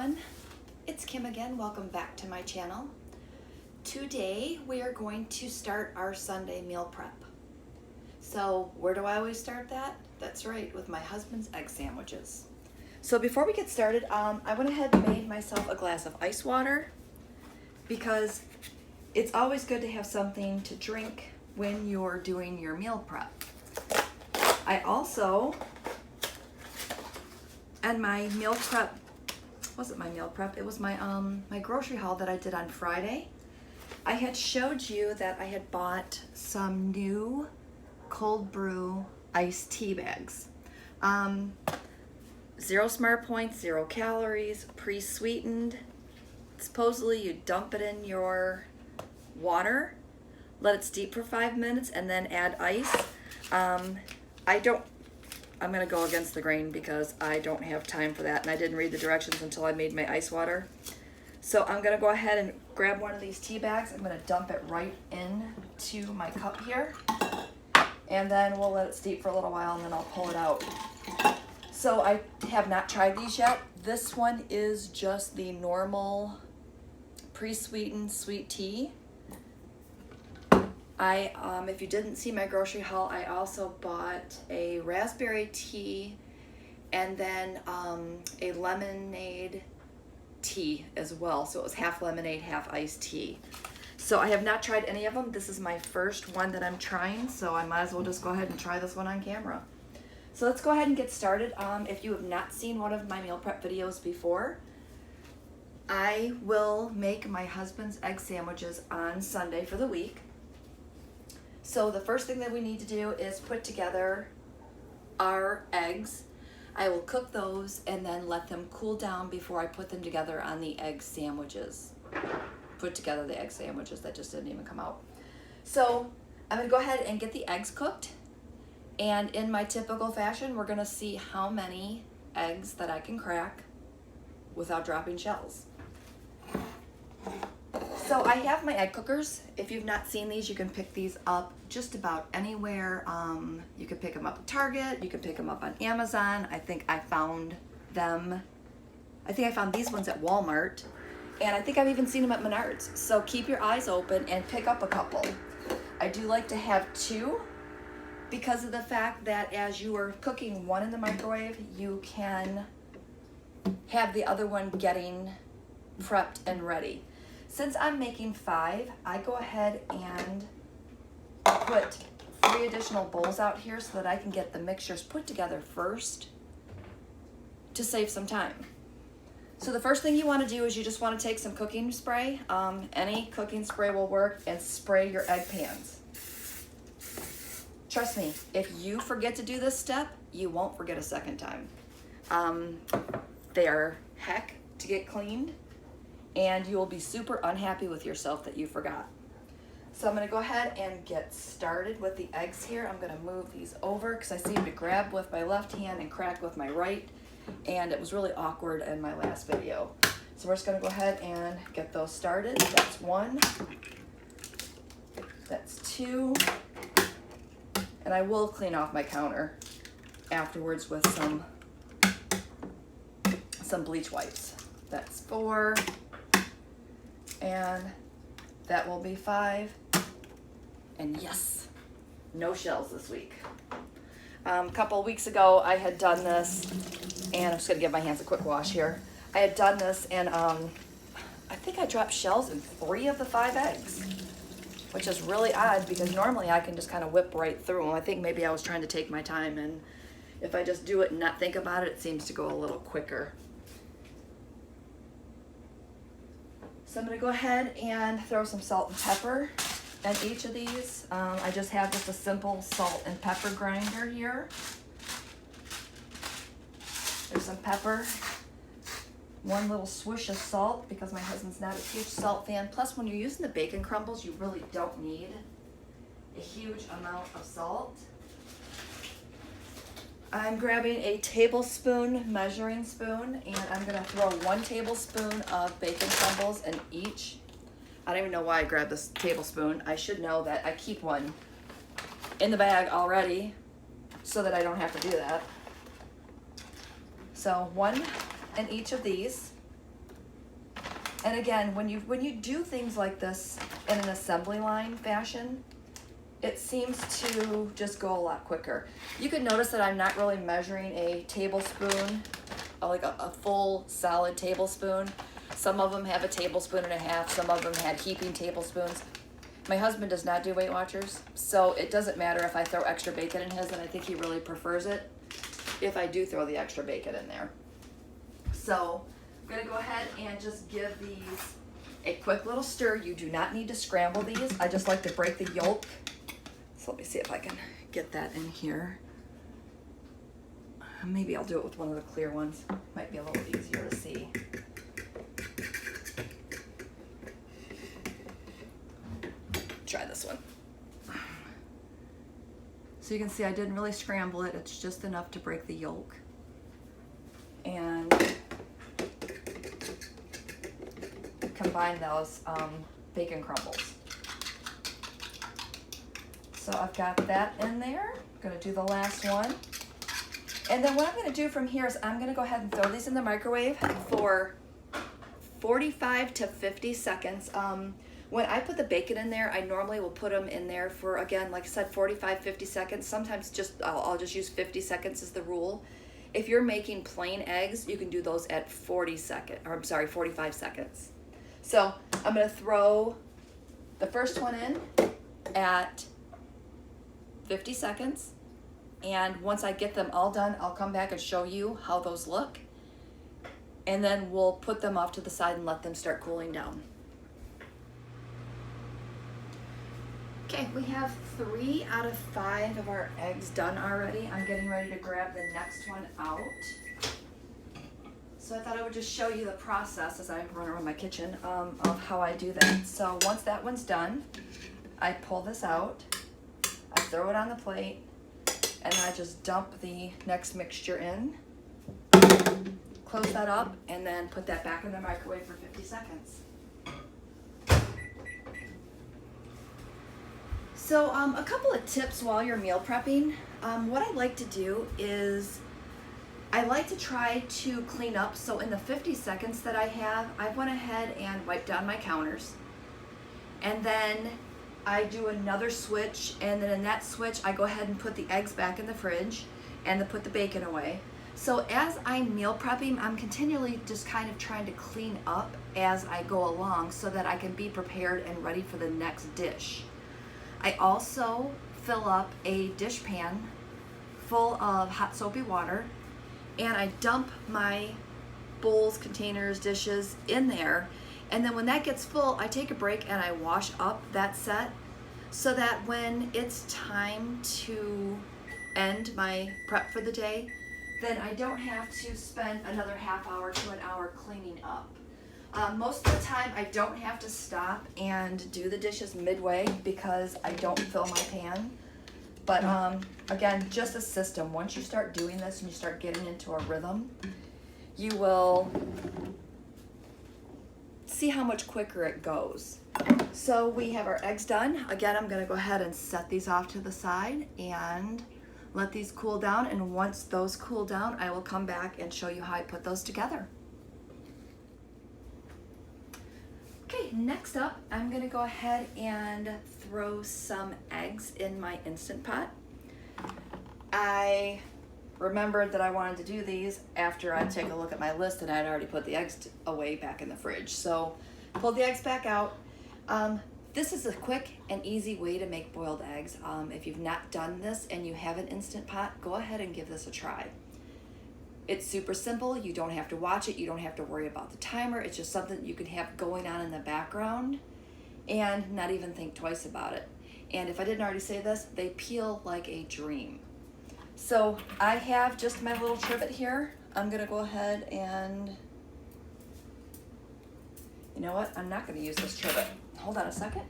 everyone, it's Kim again. Welcome back to my channel. Today we are going to start our Sunday meal prep. So where do I always start that? That's right, with my husband's egg sandwiches. So before we get started, I went ahead and made myself a glass of ice water because it's always good to have something to drink when you're doing your meal prep. I also, and my meal prep, wasn't my meal prep, it was my my grocery haul that I did on Friday. I had showed you that I had bought some new cold brew iced tea bags. 0 smart points, 0 calories, pre-sweetened. Supposedly you dump it in your water, let it steep for 5 minutes, and then add ice. I'm gonna go against the grain because I don't have time for that, and I didn't read the directions until I made my ice water. So I'm gonna go ahead and grab one of these tea bags. I'm gonna dump it right into my cup here, and then we'll let it steep for a little while, and then I'll pull it out. So I have not tried these yet. This one is just the normal pre-sweetened sweet tea. If you didn't see my grocery haul, I also bought a raspberry tea and then a lemonade tea as well. So it was half lemonade, half iced tea. So I have not tried any of them. This is my first one that I'm trying, so I might as well just go ahead and try this one on camera. So let's go ahead and get started. If you have not seen one of my meal prep videos before, I will make my husband's egg sandwiches on Sunday for the week. So the first thing that we need to do is put together our eggs. I will cook those and then let them cool down before I put them together on the egg sandwiches. Put together the egg sandwiches, that just didn't even come out. So I'm gonna go ahead and get the eggs cooked. And in my typical fashion, we're gonna see how many eggs that I can crack without dropping shells. So I have my egg cookers. If you've not seen these, you can pick these up just about anywhere. You can pick them up at Target. You can pick them up on Amazon. I think I found these ones at Walmart. And I think I've even seen them at Menards. So keep your eyes open and pick up a couple. I do like to have 2 because of the fact that as you are cooking one in the microwave, you can have the other one getting prepped and ready. Since I'm making 5, I go ahead and put 3 additional bowls out here so that I can get the mixtures put together first to save some time. So the first thing you want to do is you just want to take some cooking spray. Any cooking spray will work, and spray your egg pans. Trust me, if you forget to do this step, you won't forget a second time. They are heck to get cleaned, and you will be super unhappy with yourself that you forgot. So I'm gonna go ahead and get started with the eggs here. I'm gonna move these over because I seem to grab with my left hand and crack with my right, and it was really awkward in my last video. So we're just gonna go ahead and get those started. That's 1, that's 2, and I will clean off my counter afterwards with some bleach wipes. That's 4. And that will be 5. And yes, no shells this week. A couple of weeks ago, I had done this, and I'm just gonna give my hands a quick wash here. I had done this, and I think I dropped shells in 3 of the 5 eggs, which is really odd because normally I can just kind of whip right through them. I think maybe I was trying to take my time, and if I just do it and not think about it, it seems to go a little quicker. So I'm going to go ahead and throw some salt and pepper in each of these. I just have just a simple salt and pepper grinder here. There's some pepper. 1 little swish of salt because my husband's not a huge salt fan. Plus, when you're using the bacon crumbles, you really don't need a huge amount of salt. I'm grabbing a tablespoon measuring spoon, and I'm gonna throw 1 tablespoon of bacon crumbles in each. I don't even know why I grabbed this tablespoon. I should know that I keep one in the bag already so that I don't have to do that. So 1 in each of these. And again, when you do things like this in an assembly line fashion, it seems to just go a lot quicker. You can notice that I'm not really measuring a tablespoon, like a full solid tablespoon. Some of them have a tablespoon and a half. Some of them had heaping tablespoons. My husband does not do Weight Watchers, so it doesn't matter if I throw extra bacon in his, and I think he really prefers it if I do throw the extra bacon in there. So I'm gonna go ahead and just give these a quick little stir. You do not need to scramble these. I just like to break the yolk. So let me see if I can get that in here. Maybe I'll do it with one of the clear ones. Might be a little easier to see. Try this one. So you can see I didn't really scramble it. It's just enough to break the yolk. And combine those bacon crumbles. So I've got that in there. I'm gonna do the last one. And then what I'm gonna do from here is I'm gonna go ahead and throw these in the microwave for 45 to 50 seconds. When I put the bacon in there, I normally will put them in there for, again, like I said, 45, 50 seconds. Sometimes I'll just use 50 seconds as the rule. If you're making plain eggs, you can do those at 45 seconds. So I'm gonna throw the first one in at 50 seconds. And once I get them all done, I'll come back and show you how those look. And then we'll put them off to the side and let them start cooling down. Okay, we have 3 out of 5 of our eggs done already. I'm getting ready to grab the next one out. So I thought I would just show you the process as I run around my kitchen of how I do that. So once that one's done, I pull this out, I throw it on the plate, and I just dump the next mixture in, close that up, and then put that back in the microwave for 50 seconds. So a couple of tips while you're meal prepping. What I like to do is I like to try to clean up. So in the 50 seconds that I have, I went ahead and wiped down my counters. And then I do another switch, and then in that switch, I go ahead and put the eggs back in the fridge and then put the bacon away. So as I'm meal prepping, I'm continually just kind of trying to clean up as I go along so that I can be prepared and ready for the next dish. I also fill up a dish pan full of hot soapy water, and I dump my bowls, containers, dishes in there. And then when that gets full, I take a break and I wash up that set so that when it's time to end my prep for the day, then I don't have to spend another half hour to an hour cleaning up. Most of the time I don't have to stop and do the dishes midway because I don't fill my pan. But again, just a system. Once you start doing this and you start getting into a rhythm, you will see how much quicker it goes. So we have our eggs done. Again, I'm gonna go ahead and set these off to the side and let these cool down. And once those cool down, I will come back and show you how I put those together. Okay, next up, I'm gonna go ahead and throw some eggs in my Instant Pot. I remembered that I wanted to do these after I take a look at my list, and I'd already put the eggs away back in the fridge. So pull the eggs back out. This is a quick and easy way to make boiled eggs. If you've not done this and you have an Instant Pot, go ahead and give this a try. It's super simple. You don't have to watch it. You don't have to worry about the timer. It's just something you can have going on in the background and not even think twice about it. And if I didn't already say this, they peel like a dream. So I have just my little trivet here. I'm gonna go ahead and, you know what? I'm not gonna use this trivet. Hold on a second.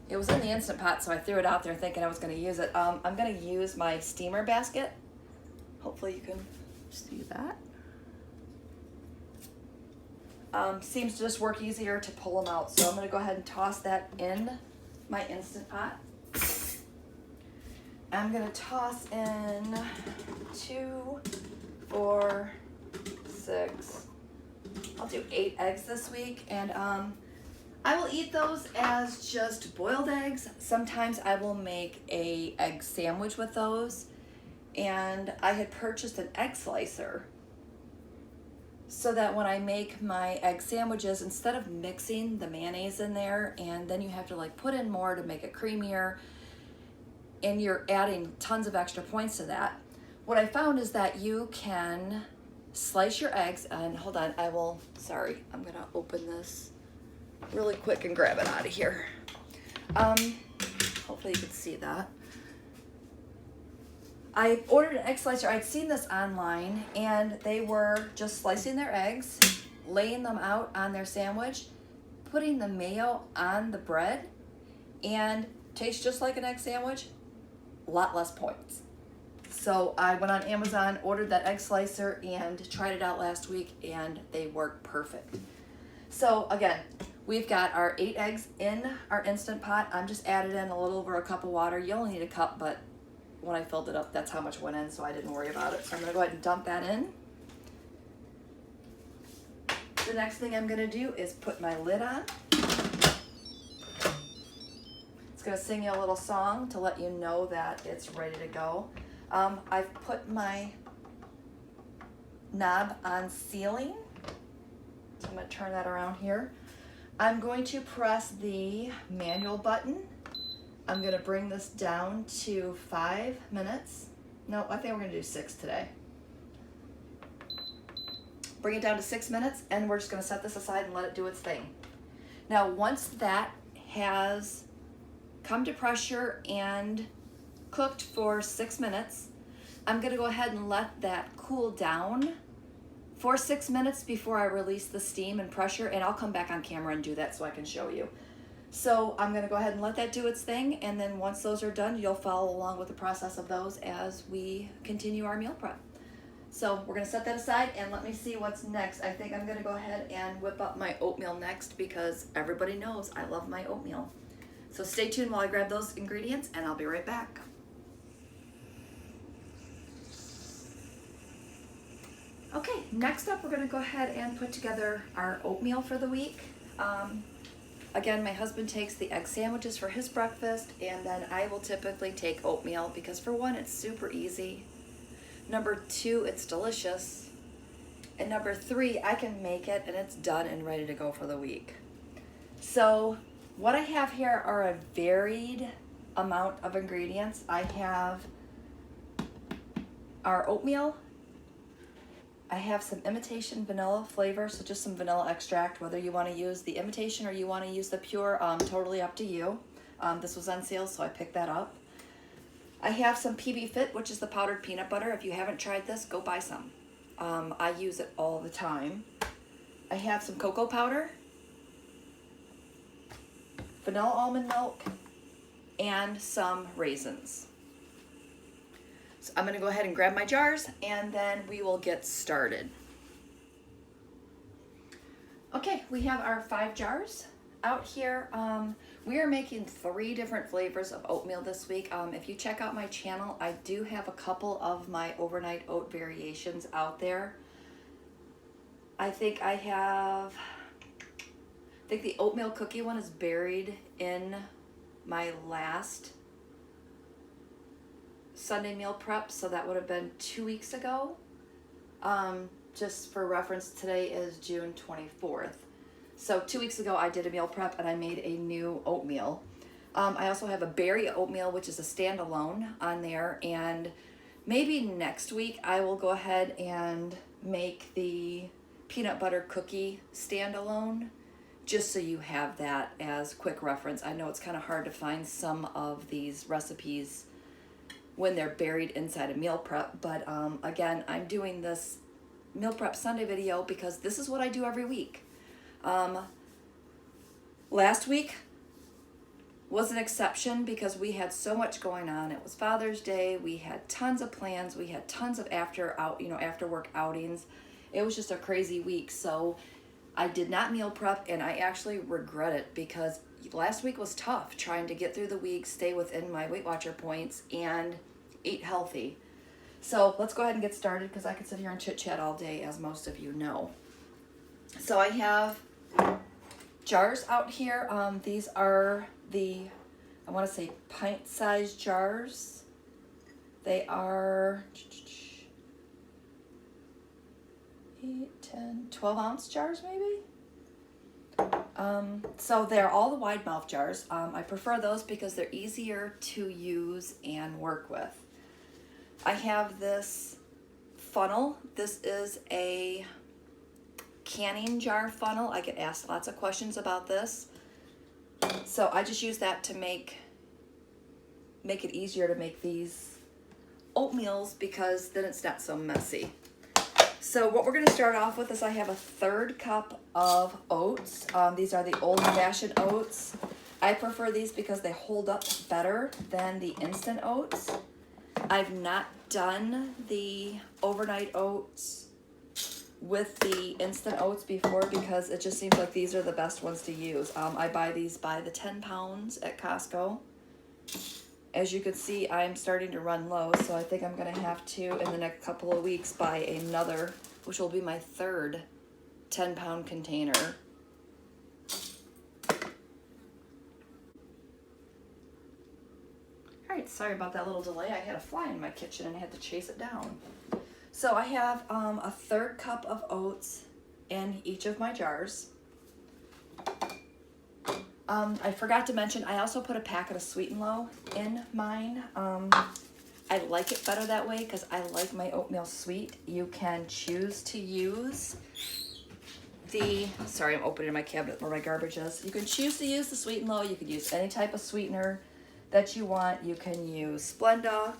It was in the Instant Pot, so I threw it out there thinking I was gonna use it. I'm gonna use my steamer basket. Hopefully you can see that. Seems to just work easier to pull them out. So I'm gonna go ahead and toss that in my Instant Pot. I'm gonna toss in 2, 4, 6, I'll do 8 eggs this week, and I will eat those as just boiled eggs. Sometimes I will make a egg sandwich with those, and I had purchased an egg slicer so that when I make my egg sandwiches, instead of mixing the mayonnaise in there and then you have to like put in more to make it creamier and you're adding tons of extra points to that, what I found is that you can slice your eggs, and hold on, I'm gonna open this really quick and grab it out of here. Hopefully you can see that. I ordered an egg slicer. I'd seen this online, and they were just slicing their eggs, laying them out on their sandwich, putting the mayo on the bread, and tastes just like an egg sandwich, a lot less points. So I went on Amazon, ordered that egg slicer, and tried it out last week, and they work perfect. So again, we've got our 8 eggs in our Instant Pot. I'm just added in a little over a cup of water. You only need a cup, but when I filled it up, that's how much went in, so I didn't worry about it. So I'm gonna go ahead and dump that in. The next thing I'm gonna do is put my lid on. It's gonna sing you a little song to let you know that it's ready to go. I've put my knob on sealing. So I'm gonna turn that around here. I'm going to press the manual button. I'm gonna bring this down to 5 minutes. No, I think we're gonna do 6 today. Bring it down to 6 minutes, and we're just gonna set this aside and let it do its thing. Now, once that has come to pressure and cooked for 6 minutes, I'm gonna go ahead and let that cool down for 6 minutes before I release the steam and pressure, and I'll come back on camera and do that so I can show you. So I'm gonna go ahead and let that do its thing, and then once those are done, you'll follow along with the process of those as we continue our meal prep. So we're gonna set that aside, and let me see what's next. I think I'm gonna go ahead and whip up my oatmeal next because everybody knows I love my oatmeal. So stay tuned while I grab those ingredients, and I'll be right back. Okay, next up we're gonna go ahead and put together our oatmeal for the week. Again, my husband takes the egg sandwiches for his breakfast, and then I will typically take oatmeal because for one, it's super easy. Number 2, it's delicious. And number 3, I can make it and it's done and ready to go for the week. So what I have here are a varied amount of ingredients. I have our oatmeal. I have some imitation vanilla flavor, so just some vanilla extract, whether you want to use the imitation or you want to use the pure, totally up to you. This was on sale, so I picked that up. I have some PB Fit, which is the powdered peanut butter. If you haven't tried this, go buy some. I use it all the time. I have some cocoa powder, vanilla almond milk, and some raisins. So I'm gonna go ahead and grab my jars, and then we will get started. Okay, we have our 5 jars out here. We are making 3 different flavors of oatmeal this week. If you check out my channel, I do have a couple of my overnight oat variations out there. I think the oatmeal cookie one is buried in my last Sunday meal prep, so that would have been 2 weeks ago. Just for reference, today is June 24th. So 2 weeks ago I did a meal prep and I made a new oatmeal. I also have a berry oatmeal, which is a standalone on there, and maybe next week I will go ahead and make the peanut butter cookie standalone, just so you have that as quick reference. I know it's kind of hard to find some of these recipes when they're buried inside a meal prep, but again, I'm doing this meal prep Sunday video because this is what I do every week. Last week was an exception because we had so much going on. It was Father's Day. We had tons of plans. We had tons of after work outings. It was just a crazy week. So I did not meal prep, and I actually regret it because last week was tough trying to get through the week, stay within my Weight Watcher points, and eat healthy. So let's go ahead and get started because I could sit here and chit chat all day, as most of you know. So I have jars out here. These are the, I want to say, pint-sized jars. They are 8, 10, 12 ounce jars maybe. So they're all the wide mouth jars. I prefer those because they're easier to use and work with. I have this funnel. This is a canning jar funnel. I get asked lots of questions about this. So I just use that to make it easier to make these oatmeals because then it's not so messy. So what we're going to start off with is I have a 1/3 cup of oats. These are the old-fashioned oats. I prefer these because they hold up better than the instant oats. I've not done the overnight oats with the instant oats before because it just seems like these are the best ones to use. I buy these by the 10 pounds at Costco. As you can see, I'm starting to run low, so I think I'm going to have to, in the next couple of weeks, buy another, which will be my 3rd 10-pound container. Alright, sorry about that little delay. I had a fly in my kitchen and I had to chase it down. So I have a 1/3 cup of oats in each of my jars. I forgot to mention, I also put a packet of Sweet and Low in mine. I like it better that way because I like my oatmeal sweet. You can choose to use the, sorry, I'm opening my cabinet where my garbage is. You can choose to use the Sweet and Low. You can use any type of sweetener that you want. You can use Splenda.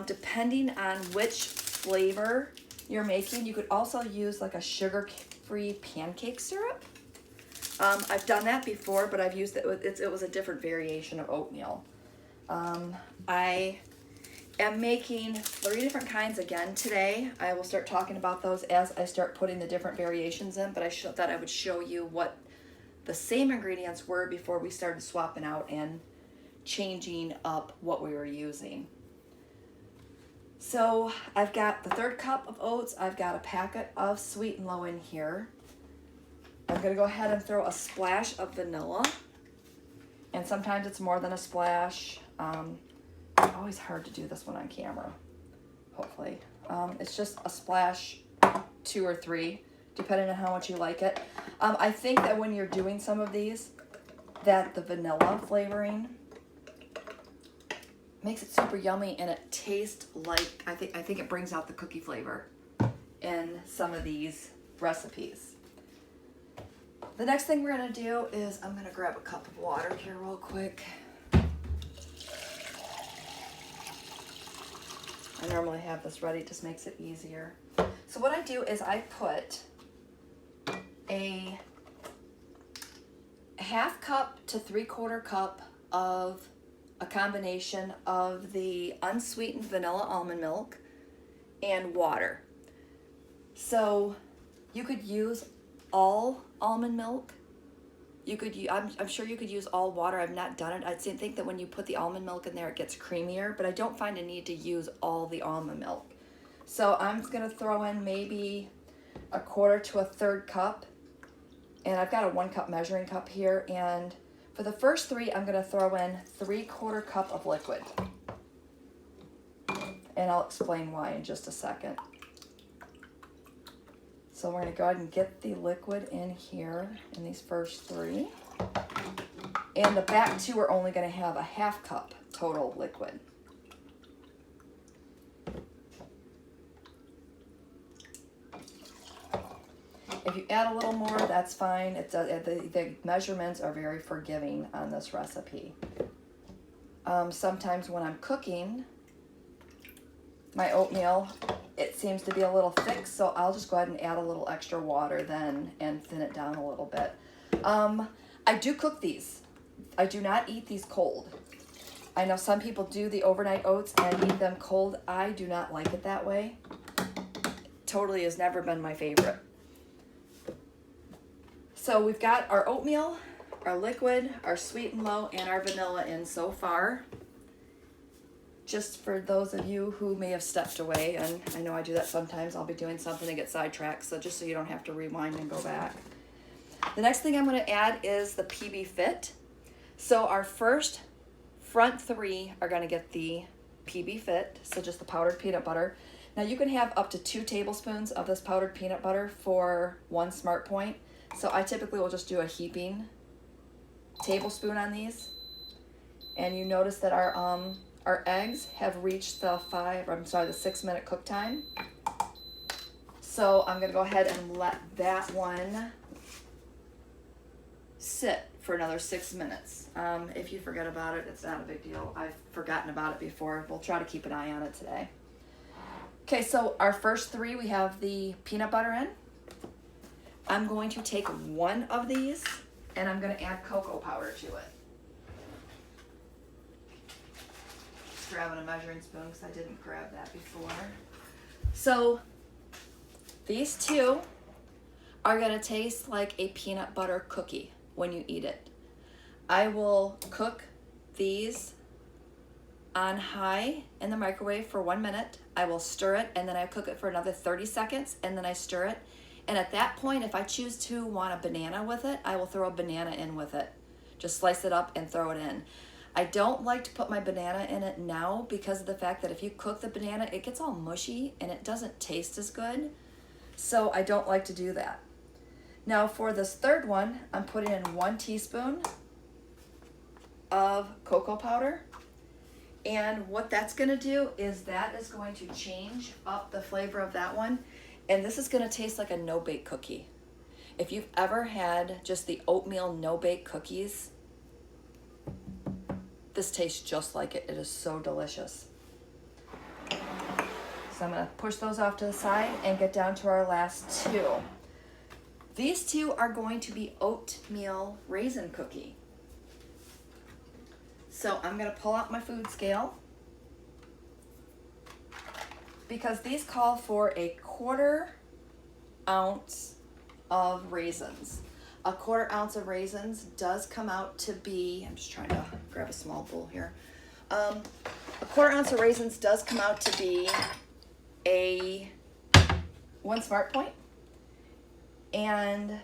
Depending on which flavor you're making, you could also use like a sugar-free pancake syrup. I've done that before, but I've used it. It was a different variation of oatmeal. I am making 3 different kinds again today. I will start talking about those as I start putting the different variations in, but I thought I would show you what the same ingredients were before we started swapping out and changing up what we were using. So I've got the 1/3 cup of oats. I've got a packet of Sweet and Low in here. I'm going to go ahead and throw a splash of vanilla. And sometimes it's more than a splash. It's always hard to do this one on camera, hopefully. It's just a splash, 2 or 3, depending on how much you like it. I think that when you're doing some of these, that the vanilla flavoring makes it super yummy and it tastes like, I think it brings out the cookie flavor in some of these recipes. The next thing we're going to do is I'm going to grab a cup of water here real quick. I normally have this ready, it just makes it easier. So what I do is I put a 1/2 cup to 3/4 cup of a combination of the unsweetened vanilla almond milk and water. So you could use all almond milk. You could, I'm sure you could use all water. I've not done it. I think that when you put the almond milk in there, it gets creamier, but I don't find a need to use all the almond milk. So I'm going to throw in maybe 1/4 to 1/3 cup, and I've got a 1 cup measuring cup here, and for the first 3, I'm going to throw in 3/4 cup of liquid, and I'll explain why in just a second. So we're going to go ahead and get the liquid in here in these first 3. And the back 2 are only going to have a 1/2 cup total liquid. If you add a little more, that's fine. The measurements are very forgiving on this recipe. Sometimes when I'm cooking my oatmeal, it seems to be a little thick, so I'll just go ahead and add a little extra water then and thin it down a little bit. I do cook these. I do not eat these cold. I know some people do the overnight oats and eat them cold. I do not like it that way. Totally has never been my favorite. So we've got our oatmeal, our liquid, our Sweet and Low, and our vanilla in so far. just for those of you who may have stepped away, and I know I do that sometimes, I'll be doing something and get sidetracked, so just so you don't have to rewind and go back. The next thing I'm going to add is the PB Fit. So our first front three are going to get the PB Fit, so just the powdered peanut butter. Now you can have up to 2 tablespoons of this powdered peanut butter for 1 Smart Point. So I typically will just do a heaping tablespoon on these. And you notice that our eggs have reached the 6-minute cook time. So I'm going to go ahead and let that one sit for another 6 minutes. If you forget about it, it's not a big deal. I've forgotten about it before. We'll try to keep an eye on it today. Okay, so our first 3, we have the peanut butter in. I'm going to take 1 of these and I'm going to add cocoa powder to it. Just grabbing a measuring spoon because I didn't grab that before. So these 2 are going to taste like a peanut butter cookie when you eat it. I will cook these on high in the microwave for 1 minute. I will stir it and then I cook it for another 30 seconds and then I stir it. And at that point, if I choose to want a banana with it, I will throw a banana in with it. Just slice it up and throw it in. I don't like to put my banana in it now because of the fact that if you cook the banana, it gets all mushy and it doesn't taste as good. So I don't like to do that. Now for this third one, I'm putting in 1 teaspoon of cocoa powder. And what that's going to do is that is going to change up the flavor of that one. And this is going to taste like a no-bake cookie. If you've ever had just the oatmeal no-bake cookies, this tastes just like it. It is so delicious. So I'm going to push those off to the side and get down to our last 2. These 2 are going to be oatmeal raisin cookie. So I'm going to pull out my food scale because these call for a 1/4 ounce of raisins. A 1/4 ounce of raisins does come out to be, I'm just trying to grab a small bowl here. A 1/4 ounce of raisins does come out to be a 1 Smart Point. And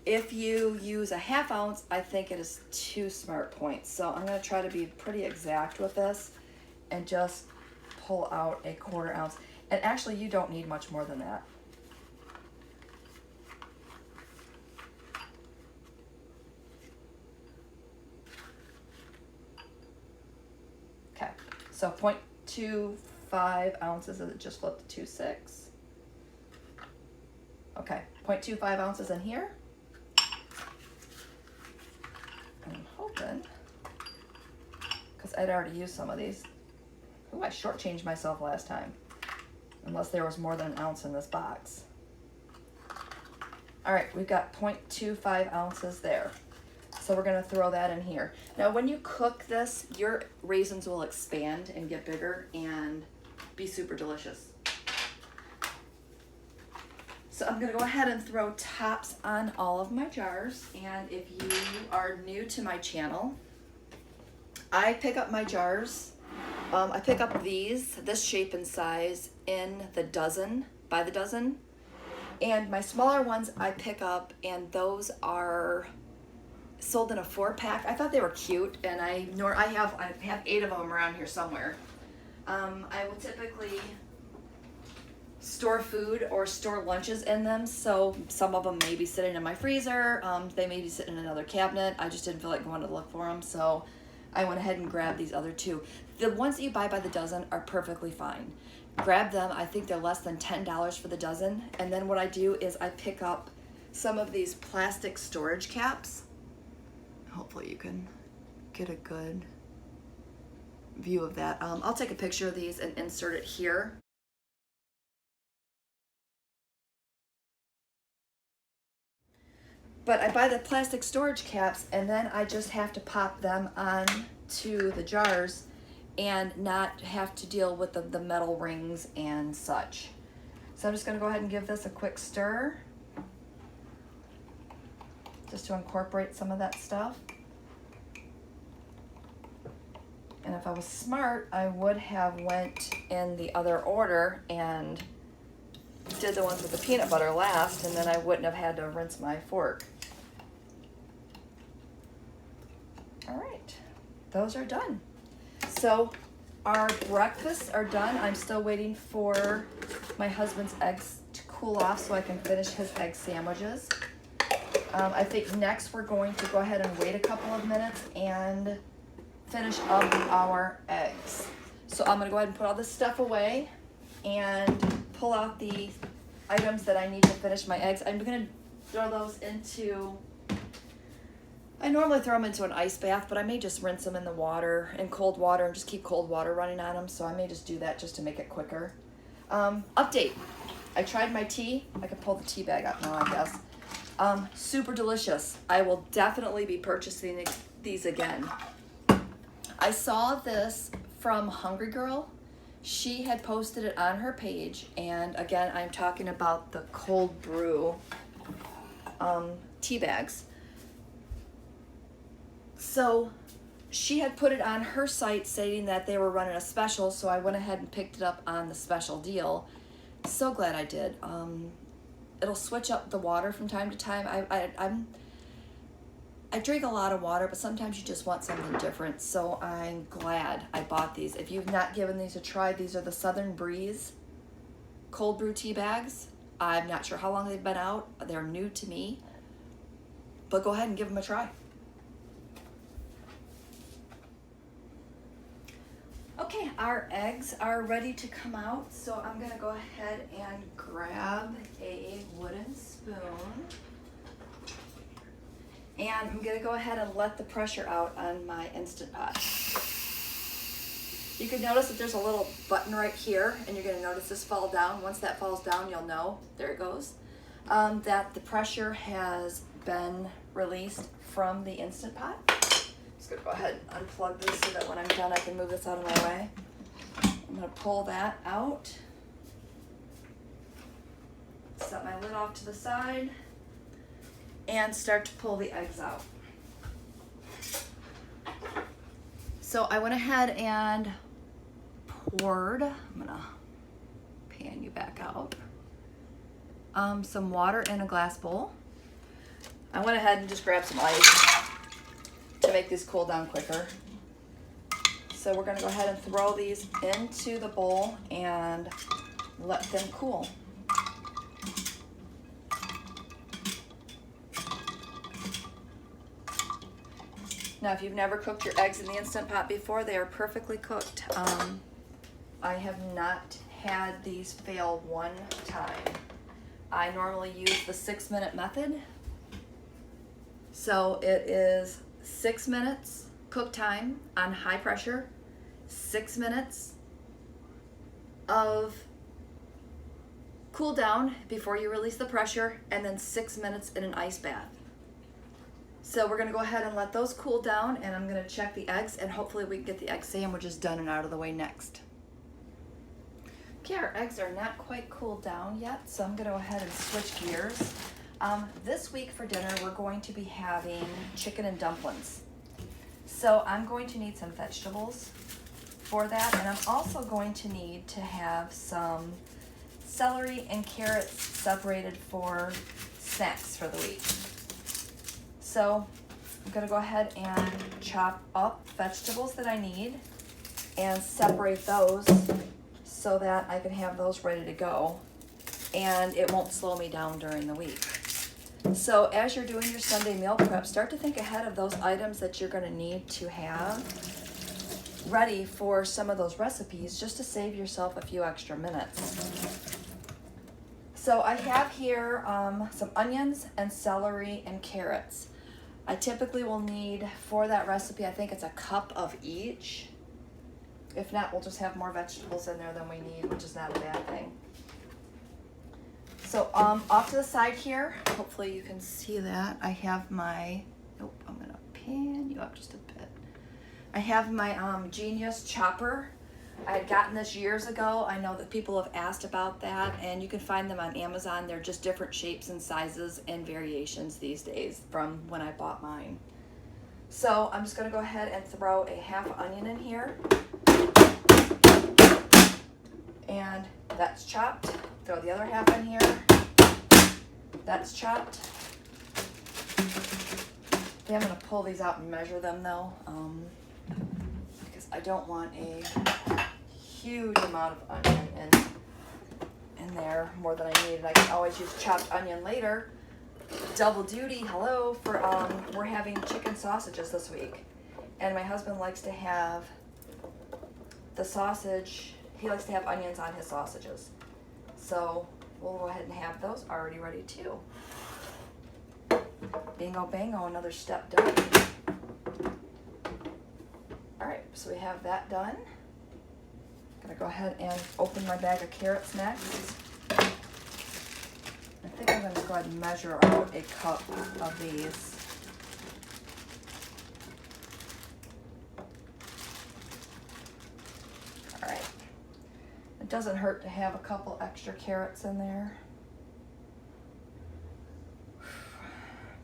if you use a 1/2 ounce, I think it is 2 Smart Points. So I'm going to try to be pretty exact with this and just pull out a 1/4 ounce. And actually, you don't need much more than that. Okay, so 0.25 ounces, it just flipped to 2.6. Okay, 0.25 ounces in here. I'm hoping, because I'd already used some of these. Ooh, I shortchanged myself last time. Unless there was more than an ounce in this box. All right, we've got 0.25 ounces there. So we're gonna throw that in here. Now when you cook this, your raisins will expand and get bigger and be super delicious. So I'm gonna go ahead and throw tops on all of my jars. And if you are new to my channel, I pick up my jars. I pick up this shape and size in the dozen, by the dozen. And my smaller ones I pick up, and those are sold in a 4-pack. I thought they were cute, and I have 8 of them around here somewhere. I will typically store food or store lunches in them, so some of them may be sitting in my freezer. They may be sitting in another cabinet. I just didn't feel like going to look for them, so I went ahead and grabbed these other 2. The ones that you buy by the dozen are perfectly fine. Grab them. I think they're less than $10 for the dozen. And then what I do is I pick up some of these plastic storage caps. Hopefully you can get a good view of that. I'll take a picture of these and insert it here. But I buy the plastic storage caps, and then I just have to pop them on to the jars and not have to deal with the metal rings and such. So I'm just going to go ahead and give this a quick stir just to incorporate some of that stuff. And if I was smart, I would have went in the other order and did the ones with the peanut butter last, and then I wouldn't have had to rinse my fork. All right, those are done. So our breakfasts are done. I'm still waiting for my husband's eggs to cool off so I can finish his egg sandwiches. I think next we're going to go ahead and wait a couple of minutes and finish up our eggs. So I'm gonna go ahead and put all this stuff away and pull out the items that I need to finish my eggs. I'm gonna throw those into, I normally throw them into an ice bath, but I may just rinse them in the water, in cold water, and just keep cold water running on them. So I may just do that just to make it quicker. Update, I tried my tea. I can pull the tea bag up now, I guess. Super delicious. I will definitely be purchasing these again. I saw this from Hungry Girl. She had posted it on her page, and again, I'm talking about the cold brew tea bags. So she had put it on her site stating that they were running a special, so I went ahead and picked it up on the special deal. So glad I did. It'll switch up the water from time to time. I drink a lot of water, but sometimes you just want something different. So I'm glad I bought these. If you've not given these a try, these are the Southern Breeze cold brew tea bags. I'm not sure how long they've been out. They're new to me, but go ahead and give them a try. Okay, our eggs are ready to come out, so I'm gonna go ahead and grab a wooden spoon. And I'm gonna go ahead and let the pressure out on my Instant Pot. You can notice that there's a little button right here, and you're gonna notice this fall down. Once that falls down, you'll know, there it goes, that the pressure has been released from the Instant Pot. Just gonna go ahead and unplug this so that when I'm done, I can move this out of my way. I'm gonna pull that out. Set my lid off to the side and start to pull the eggs out. So I went ahead and poured, I'm gonna pan you back out, some water in a glass bowl. I went ahead and just grabbed some ice to make these cool down quicker. So we're gonna go ahead and throw these into the bowl and let them cool. Now, if you've never cooked your eggs in the Instant Pot before, they are perfectly cooked. I have not had these fail one time. I normally use the 6-minute method. So it is 6 minutes cook time on high pressure, 6 minutes of cool down before you release the pressure, and then 6 minutes in an ice bath. So we're gonna go ahead and let those cool down, and I'm gonna check the eggs, and hopefully we can get the egg sandwiches done and out of the way next. Okay, our eggs are not quite cooled down yet, so I'm gonna go ahead and switch gears. This week for dinner, we're going to be having chicken and dumplings. So I'm going to need some vegetables for that, and I'm also going to need to have some celery and carrots separated for snacks for the week. So I'm gonna go ahead and chop up vegetables that I need and separate those so that I can have those ready to go, and it won't slow me down during the week. So as you're doing your Sunday meal prep, start to think ahead of those items that you're gonna need to have ready for some of those recipes, just to save yourself a few extra minutes. So I have here some onions and celery and carrots. I typically will need, for that recipe, I think it's a cup of each. If not, we'll just have more vegetables in there than we need, which is not a bad thing. So off to the side here, hopefully you can see that, I have my, nope, I'm gonna pan you up just a bit. I have my Genius chopper. I had gotten this years ago. I know that people have asked about that, and you can find them on Amazon. They're just different shapes and sizes and variations these days from when I bought mine. So I'm just gonna go ahead and throw a half onion in here. And that's chopped. Throw the other half in here. That's chopped. Yeah, I'm gonna pull these out and measure them though, because I don't want a huge amount of onion in there, more than I need. And I can always use chopped onion later. Double duty, hello, for we're having chicken sausages this week. And my husband likes to have the sausage, he likes to have onions on his sausages. So we'll go ahead and have those already ready too. Bingo bango, another step done. All right, so we have that done. I'm gonna go ahead and open my bag of carrots next. I think I'm gonna go ahead and measure out a cup of these. All right, it doesn't hurt to have a couple extra carrots in there.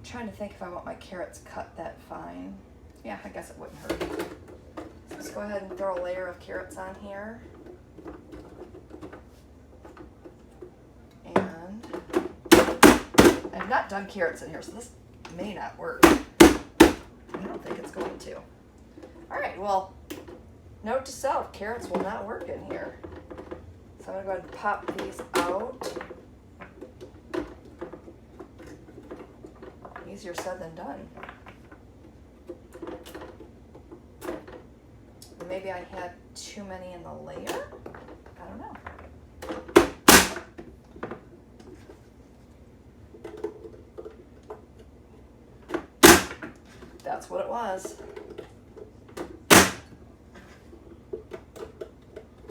Trying to think if I want my carrots cut that fine. Yeah, I guess it wouldn't hurt. So let's go ahead and throw a layer of carrots on here. And I've not done carrots in here, so this may not work. I don't think it's going to. All right, well, note to self, carrots will not work in here. So I'm gonna go ahead and pop these out. Easier said than done. Maybe I had too many in the layer? I don't know. That's what it was.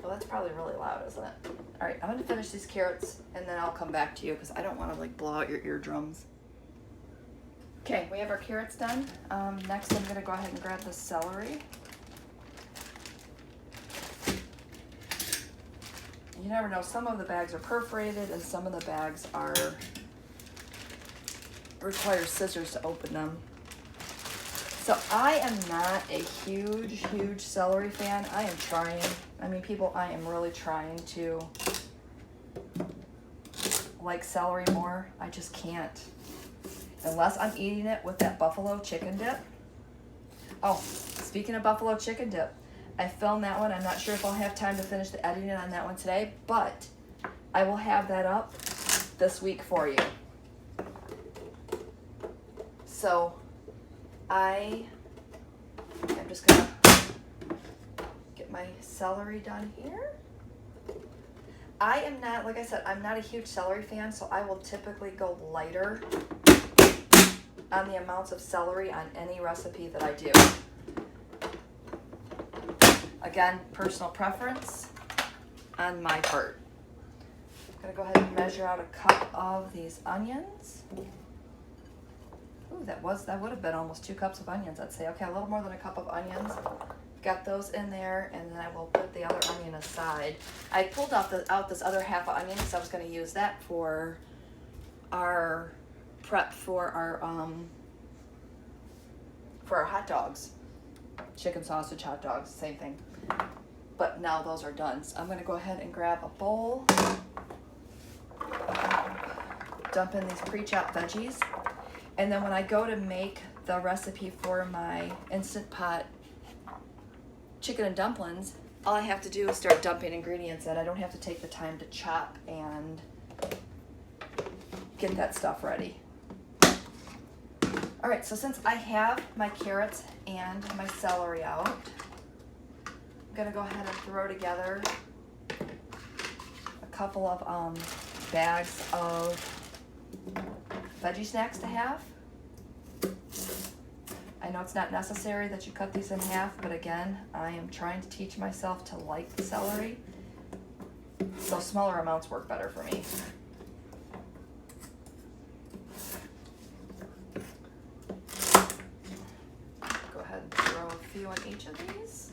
Well, that's probably really loud, isn't it? All right, I'm gonna finish these carrots and then I'll come back to you because I don't want to like blow out your eardrums. Okay, we have our carrots done. Next, I'm gonna go ahead and grab the celery. You never know, some of the bags are perforated and some of the bags require scissors to open them. So I am not a huge celery fan. I am trying. I mean, people, I am really trying to like celery more. I just can't. Unless I'm eating it with that buffalo chicken dip. Oh, speaking of buffalo chicken dip, I filmed that one. I'm not sure if I'll have time to finish the editing on that one today, but I will have that up this week for you. So I'm just gonna get my celery done here. I am not, like I said, I'm not a huge celery fan, so I will typically go lighter on the amounts of celery on any recipe that I do. Again, personal preference on my part. I'm gonna go ahead and measure out a cup of these onions. Ooh, that would have been almost 2 cups of onions, I'd say. Okay, a little more than a cup of onions. Got those in there, and then I will put the other onion aside. I pulled out this other half of onion because I was going to use that for our prep for our hot dogs. Chicken sausage hot dogs, same thing. But now those are done. So I'm going to go ahead and grab a bowl, dump in these pre-chopped veggies, and then when I go to make the recipe for my Instant Pot chicken and dumplings, all I have to do is start dumping ingredients in. I don't have to take the time to chop and get that stuff ready. All right, so since I have my carrots and my celery out, I'm gonna go ahead and throw together a couple of bags of veggie snacks to have. I know it's not necessary that you cut these in half, but again, I am trying to teach myself to like the celery, so smaller amounts work better for me. Go ahead and throw a few in each of these.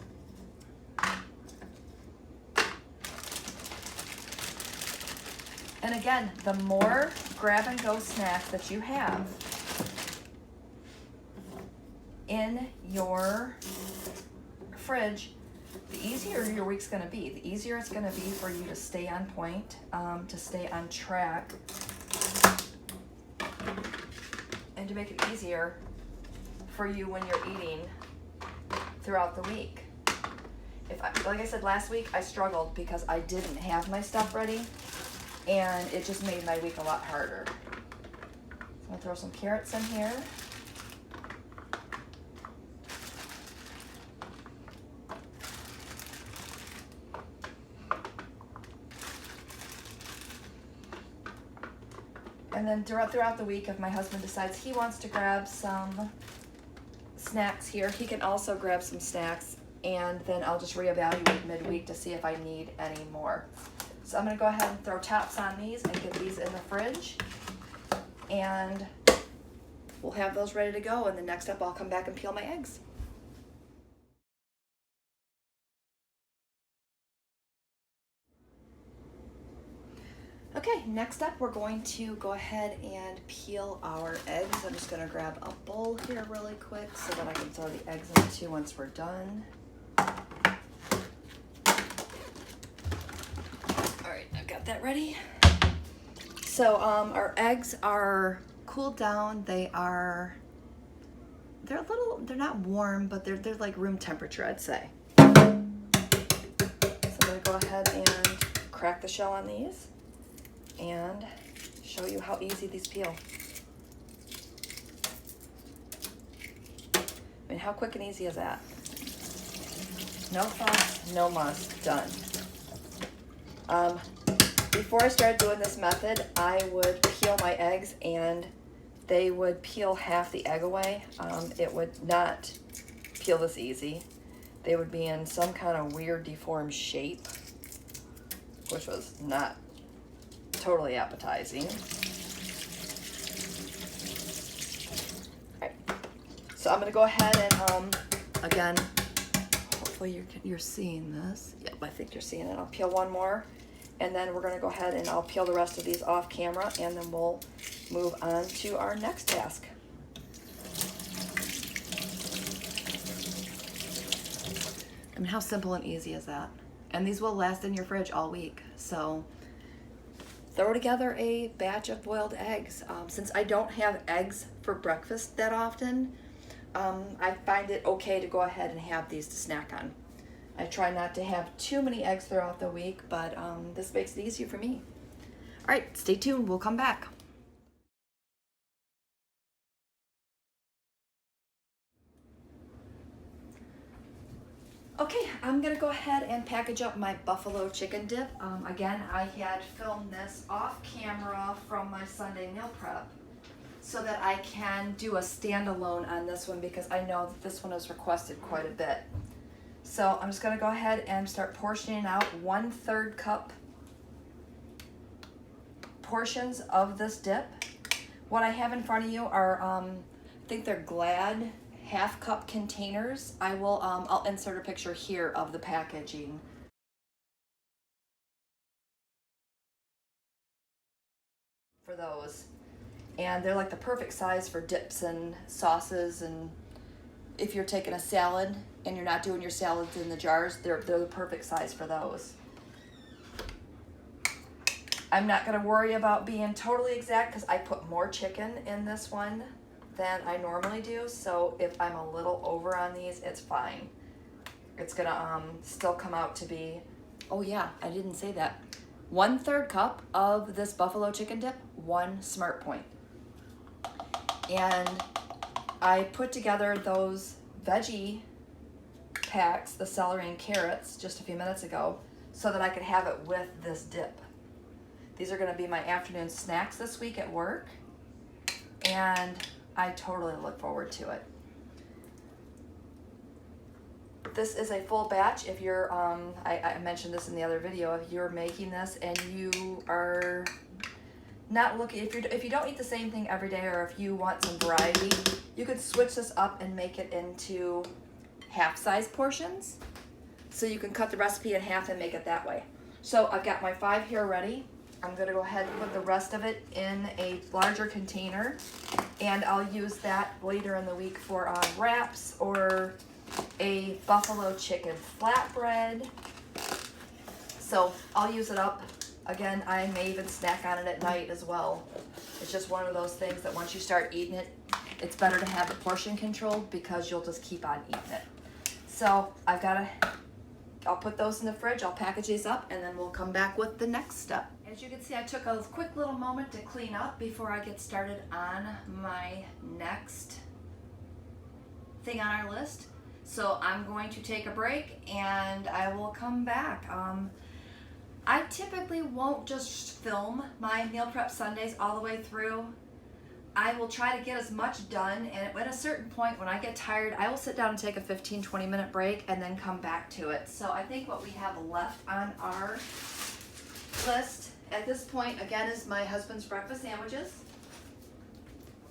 And again, the more grab-and-go snacks that you have in your fridge, the easier your week's gonna be. The easier it's gonna be for you to stay on point, to stay on track, and to make it easier for you when you're eating throughout the week. Like I said last week, I struggled because I didn't have my stuff ready, and it just made my week a lot harder. So I'm gonna throw some carrots in here. And then throughout the week, if my husband decides he wants to grab some snacks here, he can also grab some snacks, and then I'll just reevaluate midweek to see if I need any more. So I'm gonna go ahead and throw tops on these and get these in the fridge, and we'll have those ready to go. And the next up, I'll come back and peel my eggs. Okay, next up we're going to go ahead and peel our eggs. I'm just gonna grab a bowl here really quick so that I can throw the eggs into once we're done. All right, I've got that ready. So our eggs are cooled down. They're not warm, but they're like room temperature, I'd say. So I'm gonna go ahead and crack the shell on these and show you how easy these peel. I mean, how quick and easy is that? No fuss, no muss, done. Before I started doing this method, I would peel my eggs and they would peel half the egg away. It would not peel this easy. They would be in some kind of weird deformed shape, which was not totally appetizing. All right, so I'm gonna go ahead and again, hopefully you're seeing this. Yep, I think you're seeing it. I'll peel one more, and then we're gonna go ahead and I'll peel the rest of these off camera, and then we'll move on to our next task. I mean, how simple and easy is that? And these will last in your fridge all week. So throw together a batch of boiled eggs. Since I don't have eggs for breakfast that often, I find it okay to go ahead and have these to snack on. I try not to have too many eggs throughout the week, but this makes it easier for me. All right, stay tuned, we'll come back. Okay, I'm gonna go ahead and package up my buffalo chicken dip. Again, I had filmed this off camera from my Sunday meal prep so that I can do a standalone on this one because I know that this one is requested quite a bit. So I'm just gonna go ahead and start portioning out 1/3 cup portions of this dip. What I have in front of you are, I think they're Glad half-cup containers. I'll insert a picture here of the packaging. For those. And they're like the perfect size for dips and sauces, and if you're taking a salad and you're not doing your salads in the jars, they're the perfect size for those. I'm not gonna worry about being totally exact because I put more chicken in this one than I normally do, so if I'm a little over on these, it's fine. It's gonna still come out to be, oh yeah, I didn't say that. 1/3 cup of this buffalo chicken dip, 1 Smart Point. And I put together those veggie packs, the celery and carrots, just a few minutes ago, so that I could have it with this dip. These are gonna be my afternoon snacks this week at work, and I totally look forward to it. This is a full batch. If you're, I mentioned this in the other video, if you're making this and you are not looking, if you don't eat the same thing every day, or if you want some variety, you could switch this up and make it into half-size portions. So you can cut the recipe in half and make it that way. So I've got my 5 here ready. I'm gonna go ahead and put the rest of it in a larger container, And I'll use that later in the week for wraps or a buffalo chicken flatbread. So I'll use it up. Again, I may even snack on it at night as well. It's just one of those things that once you start eating it, it's better to have the portion controlled because you'll just keep on eating it. So I'll put those in the fridge, I'll package these up, and then we'll come back with the next step. As you can see, I took a quick little moment to clean up before I get started on my next thing on our list. So I'm going to take a break and I will come back. I typically won't just film my meal prep Sundays all the way through. I will try to get as much done, and at a certain point when I get tired, I will sit down and take a 15-20 minute break and then come back to it. So I think what we have left on our list at this point, again, is my husband's breakfast sandwiches.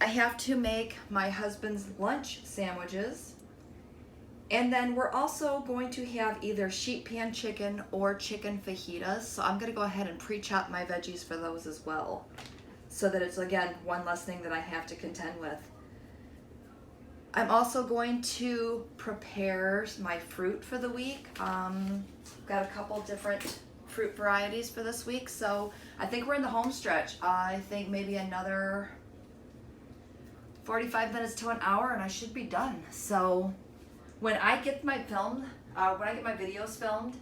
I have to make my husband's lunch sandwiches. And then we're also going to have either sheet pan chicken or chicken fajitas. So I'm gonna go ahead and pre-chop my veggies for those as well, so that it's, again, one less thing that I have to contend with. I'm also going to prepare my fruit for the week. Got a couple different fruit varieties for this week, so I think we're in the home stretch. I think maybe another 45 minutes to an hour and I should be done. So when I get my videos filmed,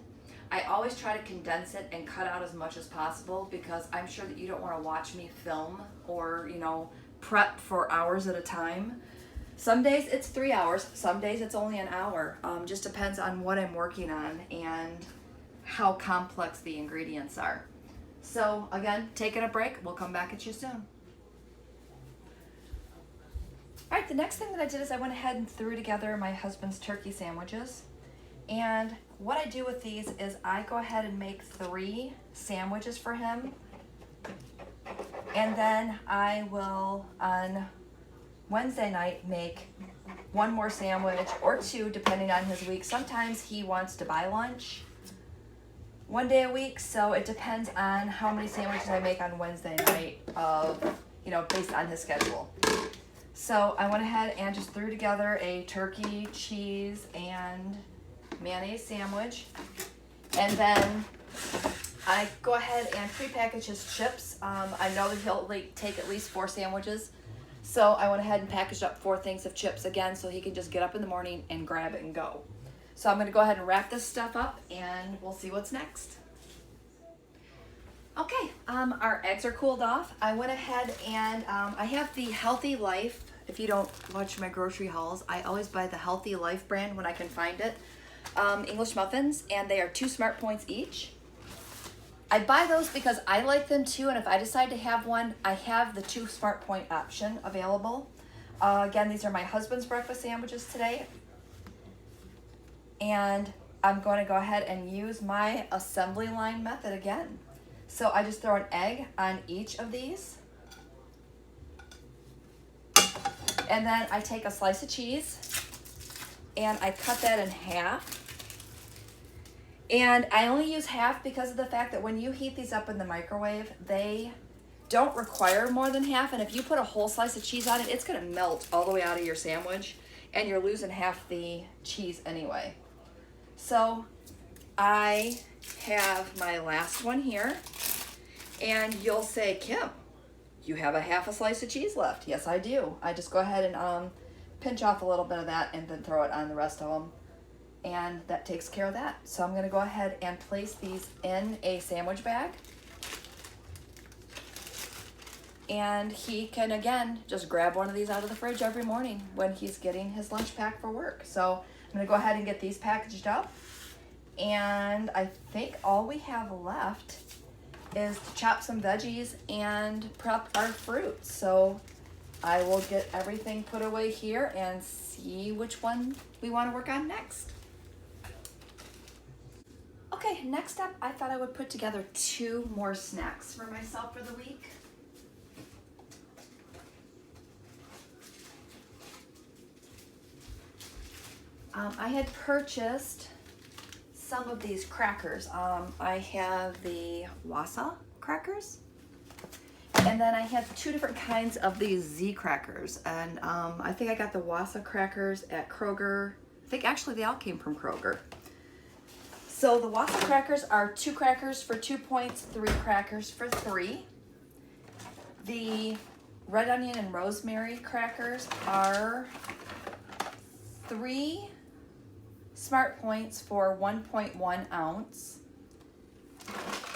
I always try to condense it and cut out as much as possible, because I'm sure that you don't want to watch me film or, prep for hours at a time. Some days it's 3 hours, some days it's only an hour. Just depends on what I'm working on and how complex the ingredients are. So again, taking a break, we'll come back at you soon. All right, the next thing that I did is I went ahead and threw together my husband's turkey sandwiches. And what I do with these is I go ahead and make 3 sandwiches for him. And then I will, on Wednesday night, make 1 more sandwich or 2, depending on his week. Sometimes he wants to buy lunch 1 day a week, so it depends on how many sandwiches I make on Wednesday night, based on his schedule. So I went ahead and just threw together a turkey, cheese, and mayonnaise sandwich. And then I go ahead and pre-package his chips. I know that he'll take at least 4 sandwiches. So I went ahead and packaged up 4 things of chips again, so he can just get up in the morning and grab it and go. So I'm gonna go ahead and wrap this stuff up and we'll see what's next. Okay, our eggs are cooled off. I went ahead and I have the Healthy Life. If you don't watch my grocery hauls, I always buy the Healthy Life brand when I can find it. English muffins, and they are 2 smart points each. I buy those because I like them too, and if I decide to have one, I have the 2 smart point option available. Again, these are my husband's breakfast sandwiches today. And I'm going to go ahead and use my assembly line method again. So I just throw an egg on each of these. And then I take a slice of cheese and I cut that in half. And I only use half because of the fact that when you heat these up in the microwave, they don't require more than half. And if you put a whole slice of cheese on it, it's gonna melt all the way out of your sandwich and you're losing half the cheese anyway. So I have my last one here, and you'll say, Kim, you have a half a slice of cheese left. Yes, I do. I just go ahead and pinch off a little bit of that and then throw it on the rest of them. And that takes care of that. So I'm gonna go ahead and place these in a sandwich bag. And he can, again, just grab one of these out of the fridge every morning when he's getting his lunch pack for work. So I'm gonna go ahead and get these packaged up. And I think all we have left is to chop some veggies and prep our fruit. So I will get everything put away here and see which one we want to work on next. Okay, next up, I thought I would put together 2 more snacks for myself for the week. I had purchased some of these crackers. I have the Wasa crackers, And then I have 2 different kinds of these Z crackers. And I think I got the Wassa crackers at Kroger. I think actually they all came from Kroger. So the Wassa crackers are 2 crackers for 2 points, 3 crackers for 3. The red onion and rosemary crackers are 3 Smart Points for 1.1 ounce.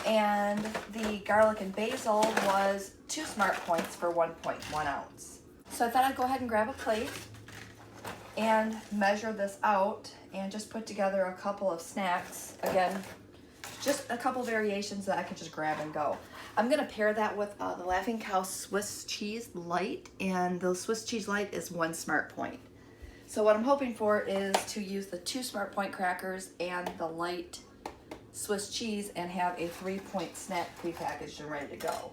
And the garlic and basil was 2 Smart Points for 1.1 ounce. So I thought I'd go ahead and grab a plate and measure this out and just put together a couple of snacks. Again, just a couple variations that I could just grab and go. I'm gonna pair that with the Laughing Cow Swiss Cheese Light, and the Swiss Cheese Light is 1 Smart Point. So what I'm hoping for is to use the 2 Smart Point crackers and the light Swiss cheese and have a 3-point snack prepackaged and ready to go.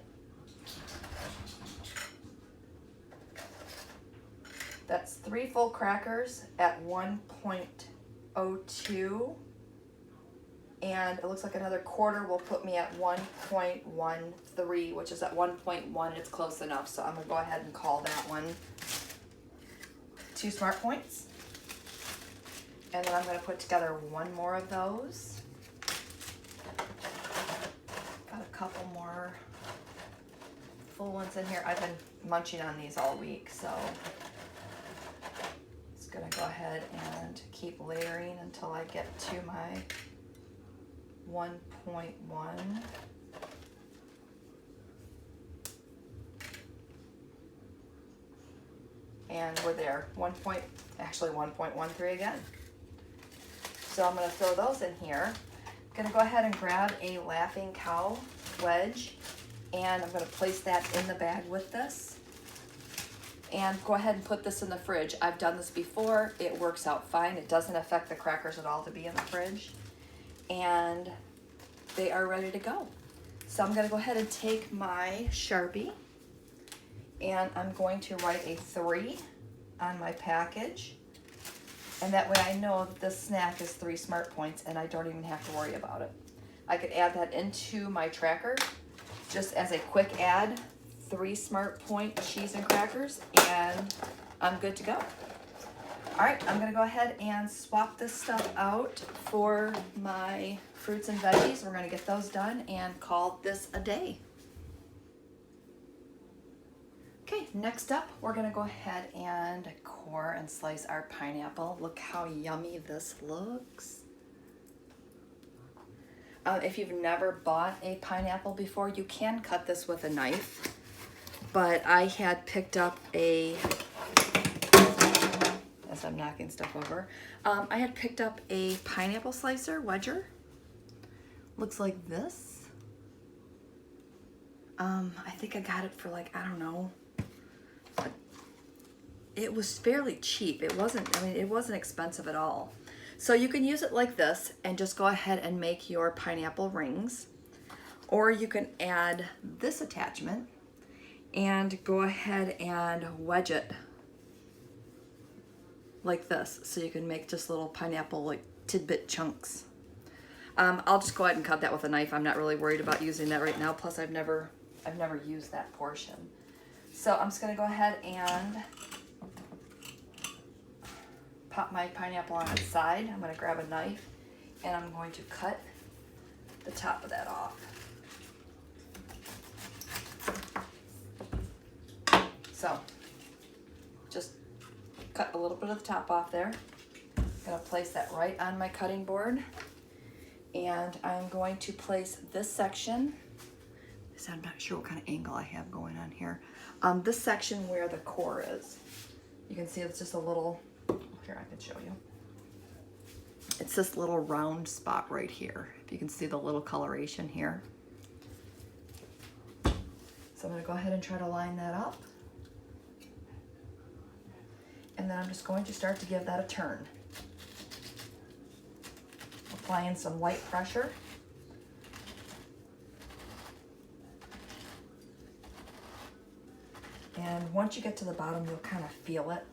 That's 3 full crackers at 1.02, and it looks like another quarter will put me at 1.13, which is at 1.1. It's close enough, so I'm gonna go ahead and call that one 2 Smart Points. And then I'm gonna put together 1 more of those. Got a couple more full ones in here. I've been munching on these all week, so just gonna go ahead and keep layering until I get to my 1.1. And we're there. 1.13 again. So I'm gonna throw those in here. Gonna go ahead and grab a Laughing Cow wedge, and I'm gonna place that in the bag with this. And go ahead and put this in the fridge. I've done this before. It works out fine. It doesn't affect the crackers at all to be in the fridge. And they are ready to go. So I'm gonna go ahead and take my Sharpie, and I'm going to write a 3 on my package. And that way I know that this snack is 3 Smart Points and I don't even have to worry about it. I could add that into my tracker just as a quick add, 3 Smart Point cheese and crackers, and I'm good to go. All right, I'm gonna go ahead and swap this stuff out for my fruits and veggies. We're gonna get those done and call this a day. Okay, next up, we're gonna go ahead and core and slice our pineapple. Look how yummy this looks. If you've never bought a pineapple before, you can cut this with a knife, but I had picked up a, as I'm knocking stuff over, I had picked up a pineapple slicer, wedger. Looks like this. I think I got it for like, I don't know, it was fairly cheap. It wasn't expensive at all. So you can use it like this and just go ahead and make your pineapple rings. Or you can add this attachment and go ahead and wedge it like this. So you can make just little pineapple like tidbit chunks. I'll just go ahead and cut that with a knife. I'm not really worried about using that right now. Plus I've never used that portion. So I'm just gonna go ahead and pop my pineapple on its side. I'm gonna grab a knife and I'm going to cut the top of that off. So just cut a little bit of the top off there. I'm gonna place that right on my cutting board, and I'm going to place this section, so I'm not sure what kind of angle I have going on here. This section where the core is. You can see it's just a little, here I can show you. It's this little round spot right here. If you can see the little coloration here. So I'm gonna go ahead and try to line that up. And then I'm just going to start to give that a turn. Applying some light pressure. And once you get to the bottom, you'll kind of feel it.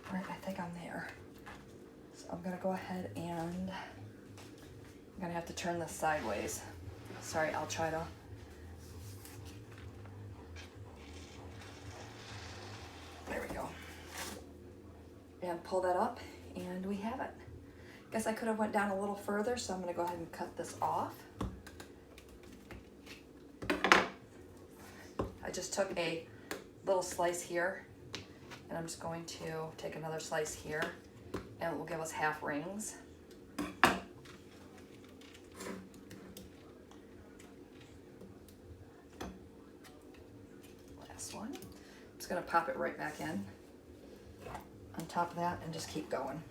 All right, I think I'm there. So I'm gonna go ahead and gonna have to turn this sideways. Sorry, I'll try to. There we go. And pull that up, and we have it. Guess I could have went down a little further, so I'm gonna go ahead and cut this off. I just took a little slice here, and I'm just going to take another slice here, and it will give us half rings. Last one. I'm just gonna pop it right back in on top of that and just keep going.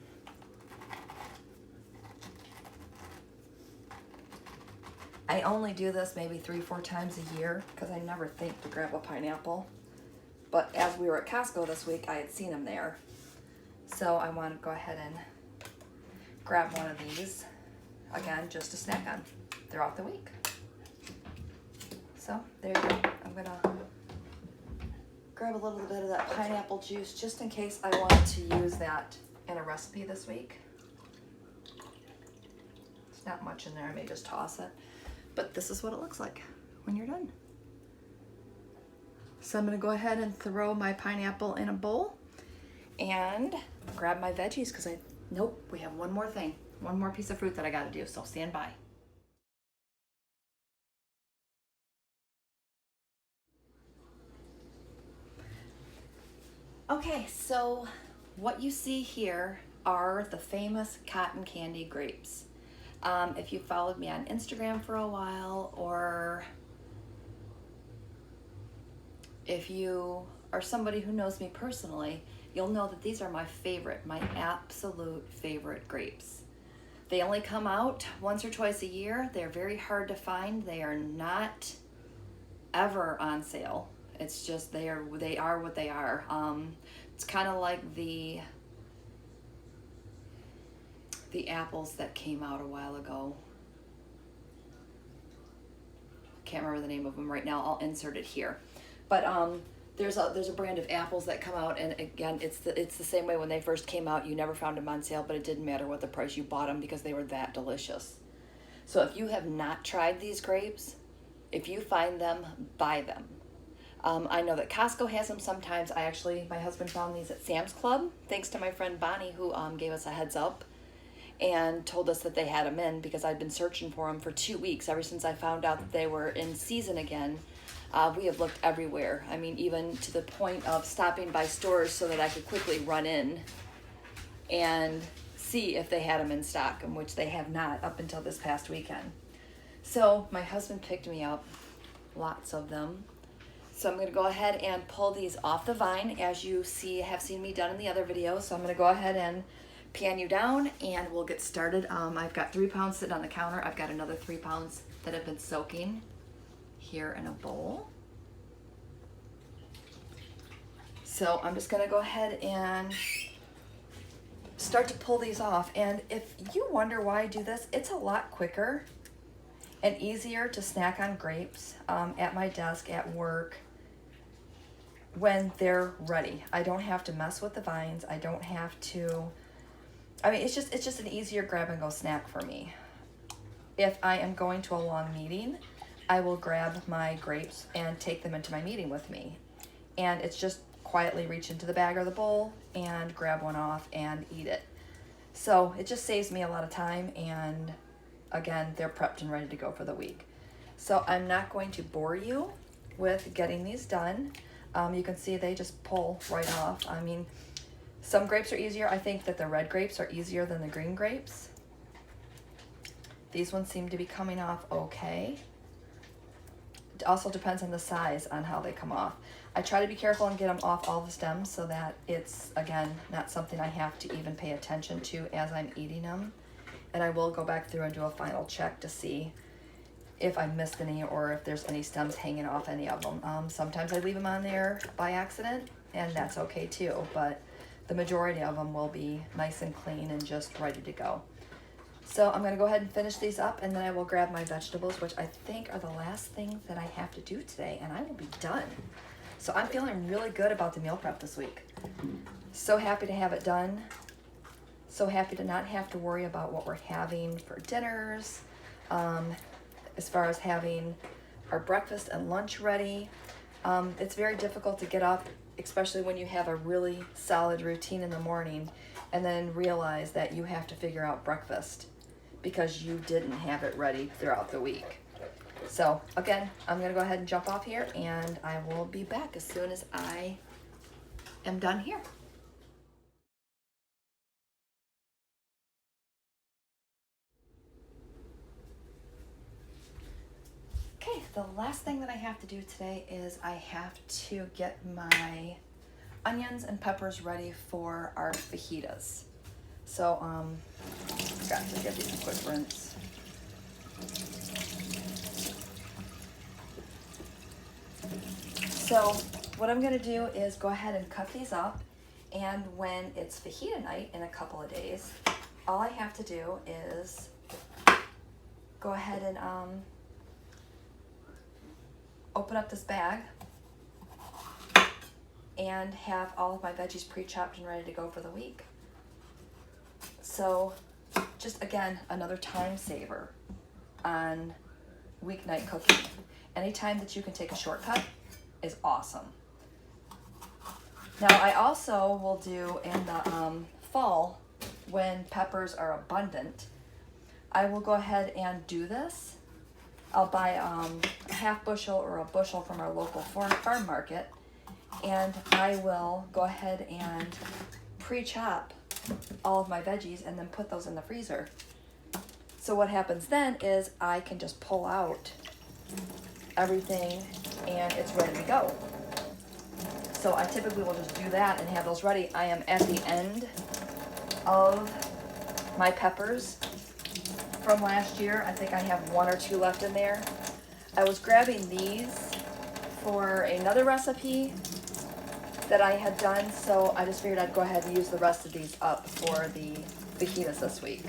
I only do this maybe 3-4 times a year because I never think to grab a pineapple. But as we were at Costco this week, I had seen them there. So I want to go ahead and grab one of these, again, just to snack on throughout the week. So there you go. I'm gonna grab a little bit of that pineapple juice just in case I want to use that in a recipe this week. There's not much in there, I may just toss it. But this is what it looks like when you're done. So I'm gonna go ahead and throw my pineapple in a bowl and grab my veggies because nope, we have one more thing, one more piece of fruit that I gotta do, so stand by. Okay, so what you see here are the famous cotton candy grapes. If you followed me on Instagram for a while, or if you are somebody who knows me personally, you'll know that these are my favorite, my absolute favorite grapes. They only come out once or twice a year. They're very hard to find. They are not ever on sale. It's just they are what they are. It's kind of like the apples that came out a while ago. Can't remember the name of them right now. I'll insert it here. But there's a brand of apples that come out, and again, it's the same way when they first came out. You never found them on sale, but it didn't matter what the price you bought them because they were that delicious. So if you have not tried these grapes, if you find them, buy them. I know that Costco has them sometimes. My husband found these at Sam's Club, thanks to my friend Bonnie, who gave us a heads up and told us that they had them in, because I'd been searching for them for 2 weeks. Ever since I found out that they were in season again, we have looked everywhere. I mean, even to the point of stopping by stores so that I could quickly run in and see if they had them in stock, and which they have not up until this past weekend. So my husband picked me up lots of them. So I'm going to go ahead and pull these off the vine, as you have seen me done in the other video. So I'm going to go ahead and pan you down, and we'll get started. I've got 3 pounds sitting on the counter. I've got another 3 pounds that have been soaking here in a bowl. So I'm just going to go ahead and start to pull these off. And if you wonder why I do this, it's a lot quicker and easier to snack on grapes at my desk at work when they're ready. I don't have to mess with the vines. I don't have to, it's just an easier grab and go snack for me. If I am going to a long meeting, I will grab my grapes and take them into my meeting with me. And it's just quietly reach into the bag or the bowl and grab one off and eat it. So it just saves me a lot of time, and again, they're prepped and ready to go for the week. So I'm not going to bore you with getting these done. You can see they just pull right off. I mean, some grapes are easier. I think that the red grapes are easier than the green grapes. These ones seem to be coming off okay. It also depends on the size on how they come off. I try to be careful and get them off all the stems so that it's, again, not something I have to even pay attention to as I'm eating them. And I will go back through and do a final check to see if I missed any or if there's any stems hanging off any of them. Sometimes I leave them on there by accident, and that's okay too, but the majority of them will be nice and clean and just ready to go. So I'm gonna go ahead and finish these up, and then I will grab my vegetables, which I think are the last things that I have to do today, and I will be done. So I'm feeling really good about the meal prep this week. So happy to have it done. So happy to not have to worry about what we're having for dinners. as far as having our breakfast and lunch ready. It's very difficult to get up, especially when you have a really solid routine in the morning and then realize that you have to figure out breakfast because you didn't have it ready throughout the week. So again, I'm gonna go ahead and jump off here, and I will be back as soon as I am done here. Okay, the last thing that I have to do today is I have to get my onions and peppers ready for our fajitas. So, forgot to get these a quick rinse. So, what I'm gonna do is go ahead and cut these up, and when it's fajita night in a couple of days, all I have to do is go ahead and open up this bag and have all of my veggies pre-chopped and ready to go for the week. So just again, another time saver on weeknight cooking. Anytime that you can take a shortcut is awesome. Now I also will do in the fall, when peppers are abundant, I will go ahead and do this. I'll buy a half bushel or a bushel from our local farm market, and I will go ahead and pre-chop all of my veggies and then put those in the freezer. So what happens then is I can just pull out everything and it's ready to go. So I typically will just do that and have those ready. I am at the end of my peppers from last year. I think I have 1 or 2 left in there. I was grabbing these for another recipe that I had done, so I just figured I'd go ahead and use the rest of these up for the fajitas this week.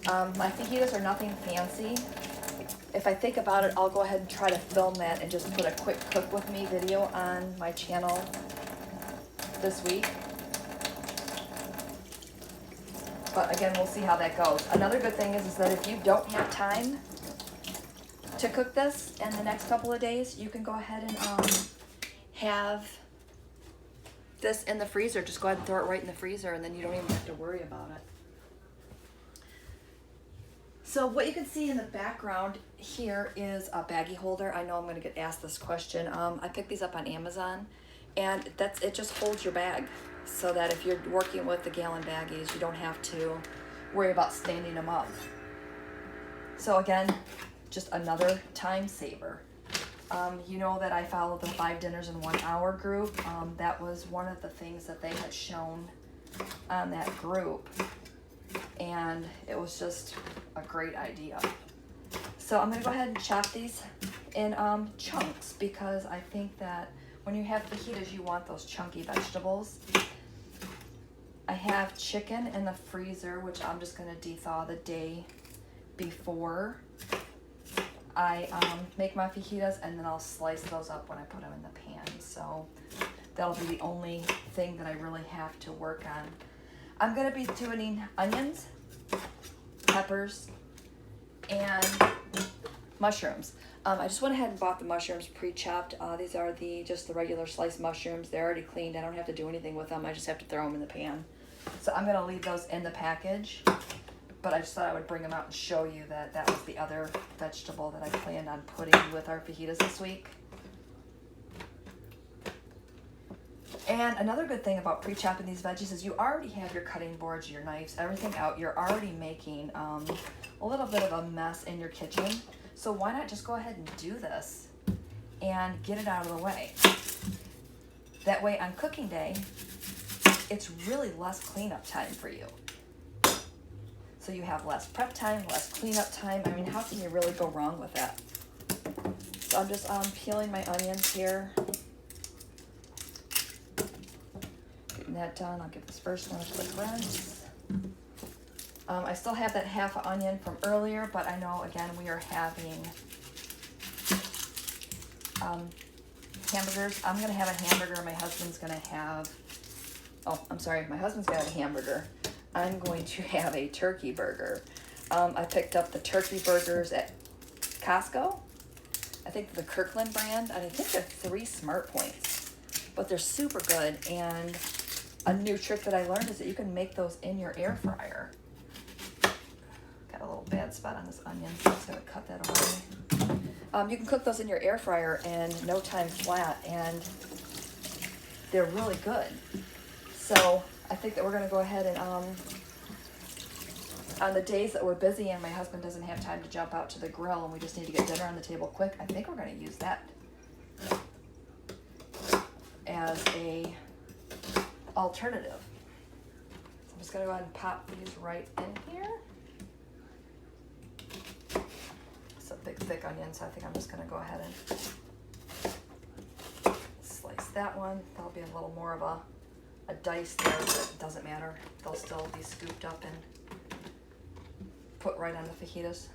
My fajitas are nothing fancy. If I think about it, I'll go ahead and try to film that and just put a quick cook with me video on my channel this week. But again, we'll see how that goes. Another good thing is that if you don't have time to cook this in the next couple of days, you can go ahead and have this in the freezer. Just go ahead and throw it right in the freezer, and then you don't even have to worry about it. So what you can see in the background here is a baggie holder. I know I'm going to get asked this question. I picked these up on Amazon, and it just holds your bag so that if you're working with the gallon baggies, you don't have to worry about standing them up. So again, just another time saver. You know that I follow the 5 dinners in 1 hour group. That was one of the things that they had shown on that group, and it was just a great idea. So I'm gonna go ahead and chop these in chunks, because I think that when you have fajitas, you want those chunky vegetables. I have chicken in the freezer, which I'm just gonna de-thaw the day before I make my fajitas, and then I'll slice those up when I put them in the pan. So that'll be the only thing that I really have to work on. I'm gonna be doing onions, peppers, and mushrooms. I just went ahead and bought the mushrooms pre-chopped. These are just the regular sliced mushrooms. They're already cleaned. I don't have to do anything with them. I just have to throw them in the pan. So I'm gonna leave those in the package, but I just thought I would bring them out and show you that that was the other vegetable that I planned on putting with our fajitas this week. And another good thing about pre-chopping these veggies is you already have your cutting boards, your knives, everything out. You're already making a little bit of a mess in your kitchen. So why not just go ahead and do this and get it out of the way? That way on cooking day, it's really less cleanup time for you. So you have less prep time, less cleanup time. I mean, how can you really go wrong with that? So I'm just peeling my onions here. Getting that done. I'll give this first one a quick rinse. I still have that half onion from earlier, but I know, again, we are having hamburgers. I'm going to have a hamburger. My husband's going to have, my husband's going to have a hamburger. I'm going to have a turkey burger. I picked up the turkey burgers at Costco. I think the Kirkland brand, and I think they're 3 Smart Points, but they're super good. And a new trick that I learned is that you can make those in your air fryer. Got a little bad spot on this onion, so I'm just gonna cut that away. You can cook those in your air fryer in no time flat, and they're really good. So I think that we're gonna go ahead and on the days that we're busy and my husband doesn't have time to jump out to the grill and we just need to get dinner on the table quick, I think we're gonna use that as a alternative. So I'm just gonna go ahead and pop these right in here. It's a big thick onion, so I think I'm just gonna go ahead and slice that one. That'll be a little more of a dice there, but it doesn't matter. They'll still be scooped up and put right on the fajitas.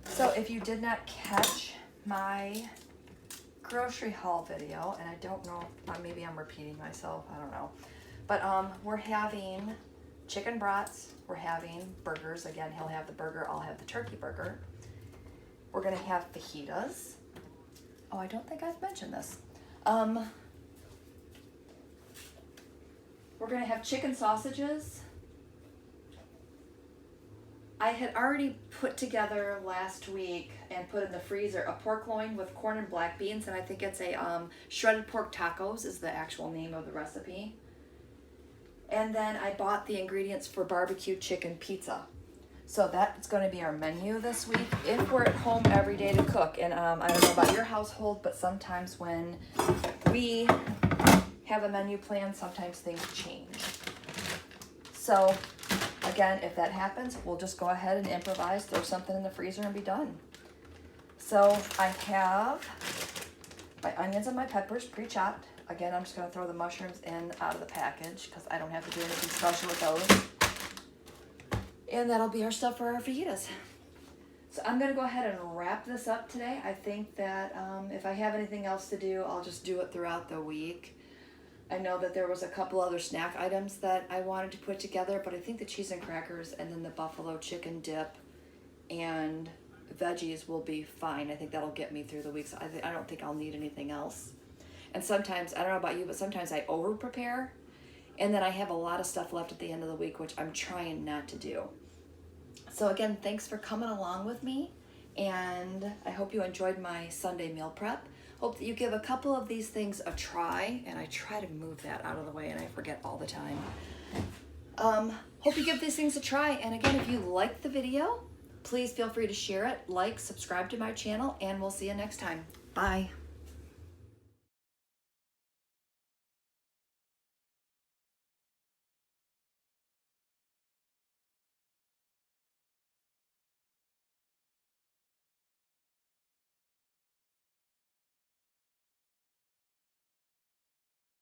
So if you did not catch my grocery haul video, and I don't know, maybe I'm repeating myself, I don't know. But we're having chicken brats, we're having burgers. Again, he'll have the burger, I'll have the turkey burger. We're gonna have fajitas. Oh, I don't think I've mentioned this. We're gonna have chicken sausages. I had already put together last week and put in the freezer a pork loin with corn and black beans, and I think it's a shredded pork tacos is the actual name of the recipe. And then I bought the ingredients for barbecue chicken pizza. So that's going to be our menu this week if we're at home every day to cook. And I don't know about your household, but sometimes when we have a menu plan, sometimes things change. So again, if that happens, we'll just go ahead and improvise, throw something in the freezer and be done. So I have my onions and my peppers pre-chopped. Again, I'm just going to throw the mushrooms in out of the package because I don't have to do anything special with those. And that'll be our stuff for our fajitas. So I'm going to go ahead and wrap this up today. I think that if I have anything else to do, I'll just do it throughout the week. I know that there was a couple other snack items that I wanted to put together, but I think the cheese and crackers and then the buffalo chicken dip and veggies will be fine. I think that'll get me through the week. So I don't think I'll need anything else. And sometimes, I don't know about you, but sometimes I over-prepare, and then I have a lot of stuff left at the end of the week, which I'm trying not to do. So again, thanks for coming along with me, and I hope you enjoyed my Sunday meal prep. Hope that you give a couple of these things a try, and I try to move that out of the way, and I forget all the time. Hope you give these things a try, and again, if you liked the video, please feel free to share it, like, subscribe to my channel, and we'll see you next time. Bye.